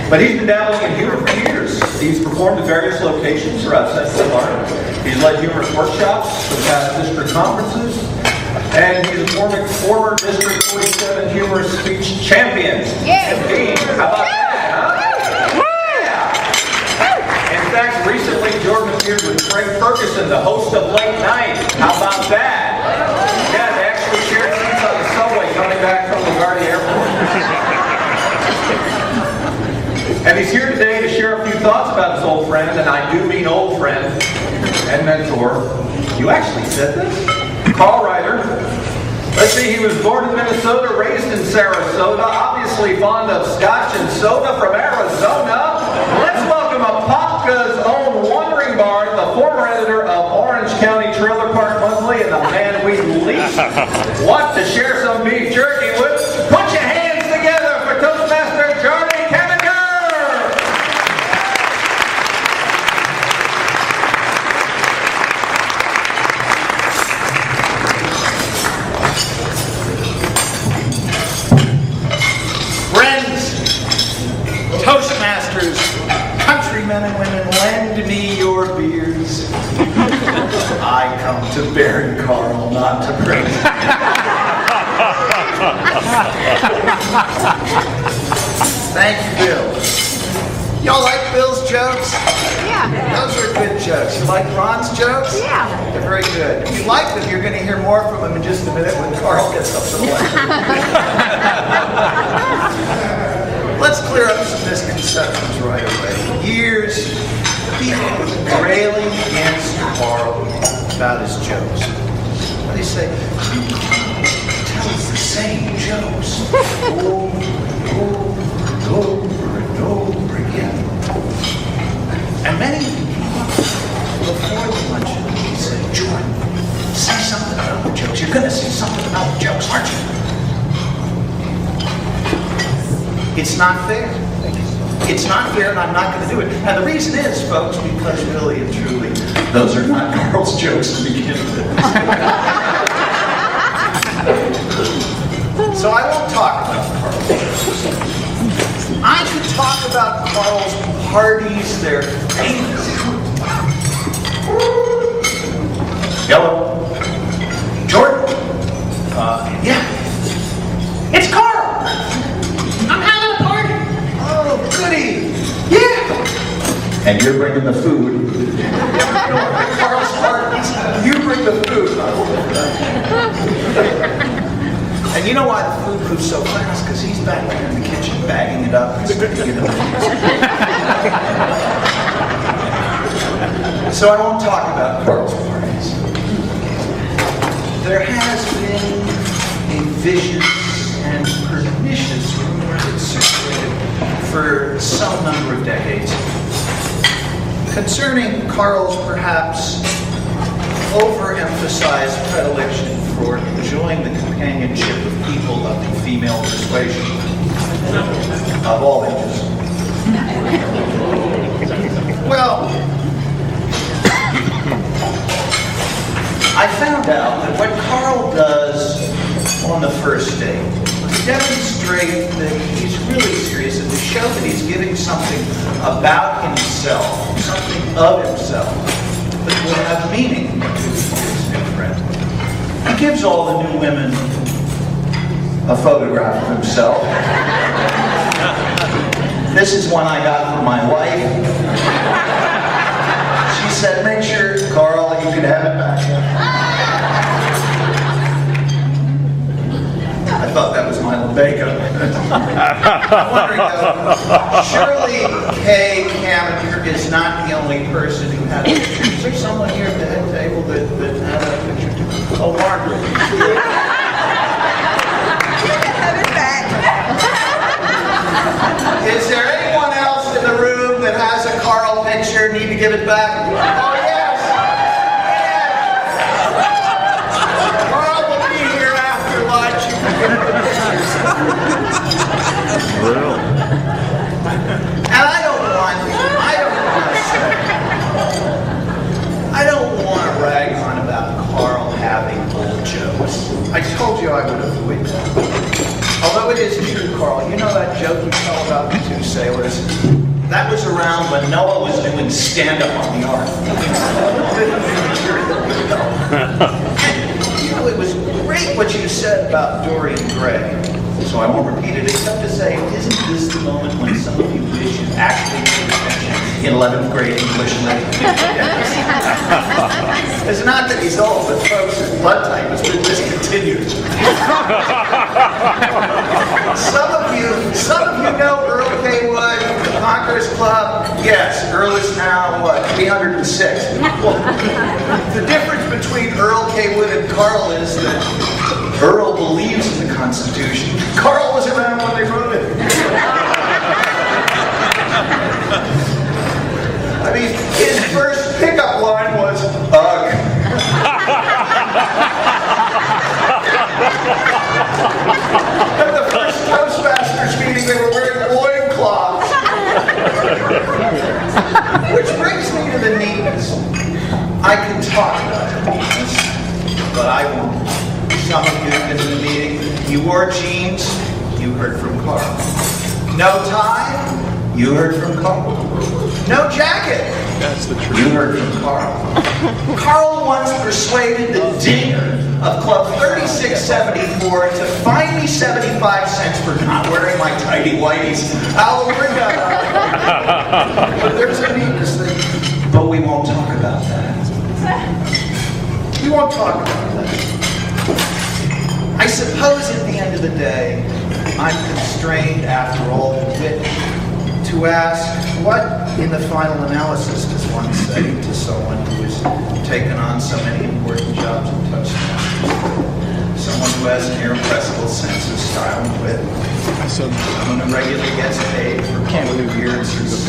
But he's been dabbling in humor for years. He's performed at various locations throughout Central Florida. He's led humorous workshops for past district conferences, and he's a former District 47 humorous speech champion. Indeed. How about that, huh? Yeah. In fact, recently Jordan appeared with Craig Ferguson, the host of Late Night. How about that? Yeah, they actually shared seats on the subway coming back from LaGuardia Airport. And he's here today to share a few thoughts about his old friend, and I do mean old friend and mentor. You actually said this? Karl Ryder. Let's see, he was born in Minnesota, raised in Sarasota, obviously fond of scotch and soda from Arizona. Let's welcome Apopka's own Wandering Bard, the former editor of Orange County Trailer Park Monthly, and the man we least want to share some beef jerky with. Put your hands together for Toastmaster Camenker! Toastmasters, countrymen and women, lend me your beers. I come to bury Karl, not to praise him. Thank you, Bill. Y'all like Bill's jokes? Yeah. Those are good jokes. You like Ron's jokes? Yeah. They're very good. If you like them, you're going to hear more from them in just a minute when Karl gets up to the lectern. Let's clear up some misconceptions right away. Years, people have been railing against Karl about his jokes. They say, he tells the same jokes over and over and over again. And many before the luncheon, he said, Jordan, say something about the jokes. You're going to say something about the jokes, aren't you? It's not fair. It's not fair, and I'm not going to do it. And the reason is, folks, because really and truly, those are not Karl's jokes to begin with. So I won't talk about Karl's jokes. I could talk about Karl's parties, their famous. Yellow. Jordan? Yeah. It's Karl! I'm having a party! Oh, goody! Yeah! And you're bringing the food. Karl's parties, you bring the food. And you know why the food moves so fast? Because he's back there in the kitchen bagging it up and sticking it in the freezer. So I won't talk about Karl's parties. There has been a vicious and pernicious rumor that circulated for some number of decades concerning Karl's perhaps overemphasized predilection for enjoying the companionship of people of the female persuasion of all ages. Well, I found out that what Karl does on the first date is demonstrate that he's really serious and to show that he's giving something about himself, something of himself, that will have meaning to his new friend. He gives all the new women a photograph of himself. This is one I got from my wife. She said, make sure, Karl, you can have it back. I thought that was my Rebecca. I'm wondering though, surely Kay Camenker is not the only person who had a picture. Is there someone here at the head table that had a picture too? Oh, Margaret. Is there anyone else in the room that has a Karl picture? Need to give it back? Oh, yes! Yes! Karl will be here after lunch. You can give the pictures. And I don't want to rag on about Karl having old jokes. I told you I would avoid that. Although it is true, Karl, you know that joke you tell about the two sailors? That was around when Noah was doing stand-up on the ark. You know, it was great what you said about Dorian Gray. So I won't repeat it except to say, isn't this the moment when some of you wish you actually paid attention in 11th grade English literature? It's not that he's old, but folks, his blood type has been discontinued. Some of you know Earl K. Wood, the Conquerors Club. Yes, Earl is now, what, 306. Well, the difference between Earl K. Wood and Karl is that Earl believes in the Constitution. Karl was around when they wrote it. I mean, his first pickup line was, ugh. At the first Toastmasters meeting, they were wearing loincloths. Which brings me to the neatness. I can talk about the neatness, but I won't. Some of you have been in the meeting. You wore jeans, you heard from Karl. No tie, you heard from Karl. No jacket, That's the truth. you heard from Karl. Karl once persuaded the dinger of Club 3674 to fine me 75 cents for not wearing my tidy whities. I'll bring that up. But there's a neatness thing. But we won't talk about that. We won't talk about that. I suppose at the end of the day, I'm constrained after all the wit to ask, what in the final analysis does one say to someone who has taken on so many important jobs in Toastmasters? Someone who has an irrepressible sense of style and wit. Someone who regularly gets paid for public appearances.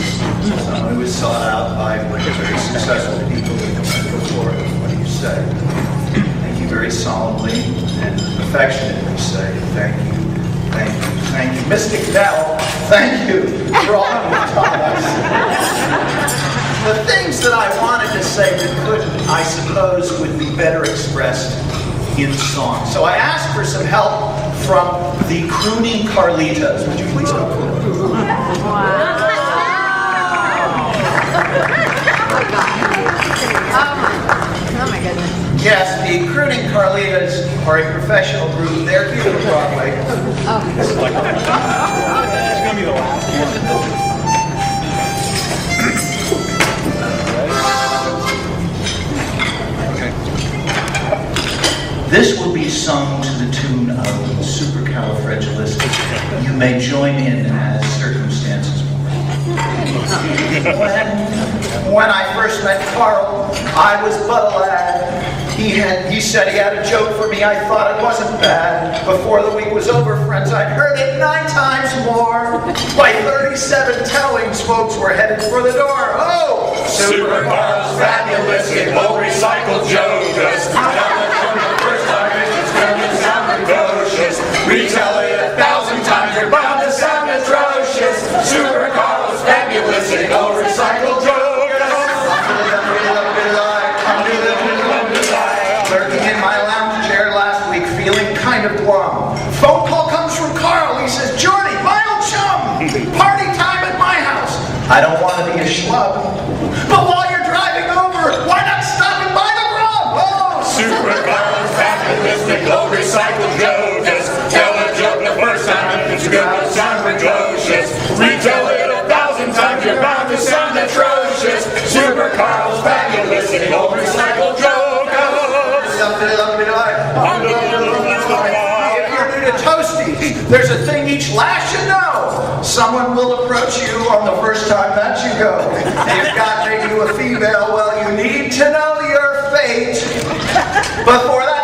Someone who is sought out by very successful people in the before. What do you say? Very solemnly and affectionately say, thank you, thank you, thank you. Mystic Bell, thank you for all you've taught us. The things that I wanted to say that couldn't, I suppose, would be better expressed in song. So I asked for some help from the crooning Carlitos. Would you please come forward? Oh my goodness. Yes, the crooning Carlitos are a professional group. They're here on Broadway. It's going to be the last Okay. This will be sung to the tune of Supercalifragilistic. You may join in as circumstances When I first met Karl, I was but a lad. He said he had a joke for me. I thought it wasn't bad. Before the week was over, friends, I'd heard it 9 times more. By 37 tellings, folks were headed for the door. Oh! Super Karl's fabulous, it won't recycle Joe. Just tell it from the first time, it's gonna sound precocious. Retell it 1,000 times, you're bound to sound atrocious. Super Karl's fabulous, it won't recycle Joe. Lurking in my lounge chair last week, feeling kind of glum. Phone call comes from Karl. He says, Jordy, my old chum, party time at my house. I don't want to be a schlub, but while you're driving over, why not stop and buy the grub? Oh, Super Karl's fabulous, it won't recycle Joe. Just tell a joke the first time, it's gonna sound precocious. Retell it 1,000 times, you're bound to sound atrocious. Super Karl's fabulous, it won't recycle Joe. If you're new to Toasties, there's a thing each lass should know. Someone will approach you on the first time that you go. You've got maybe a female, well, you need to know your fate before that